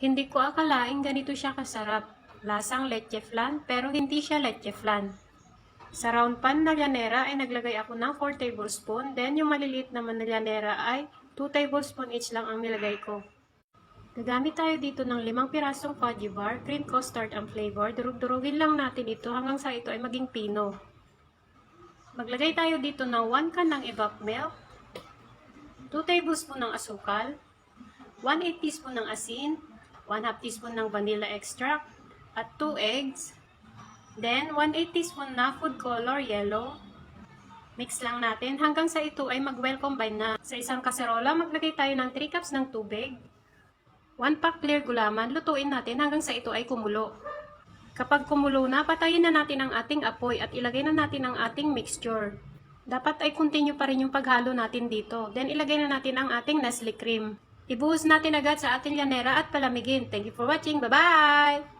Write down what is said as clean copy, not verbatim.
Hindi ko akalaing ganito siya kasarap. Lasang leche flan, pero hindi siya leche flan. Sa round pan na llanera ay naglagay ako ng 4 tablespoon, then yung maliliit naman na llanera ay 2 tablespoon each lang ang nilagay ko. Gagamit tayo dito ng 5 pirasong fudgy bar, cream custard ang flavor. Durug-durugin lang natin ito hanggang sa ito ay maging pino. Maglagay tayo dito ng 1 can ng evap milk, 2 tablespoon ng asukal, 1/8 teaspoon ng asin, 1/2 teaspoon ng vanilla extract, at 2 eggs. Then, 1/8 teaspoon na food color yellow. Mix lang natin hanggang sa ito ay mag-well combine na. Sa isang kaserola, maglagay tayo ng 3 cups ng tubig. 1 pack clear gulaman, lutuin natin hanggang sa ito ay kumulo. Kapag kumulo na, patayin na natin ang ating apoy at ilagay na natin ang ating mixture. Dapat ay continue pa rin yung paghalo natin dito. Then, ilagay na natin ang ating Nestle cream. Ibuhos natin agad sa ating llanera at palamigin. Thank you for watching. Bye-bye!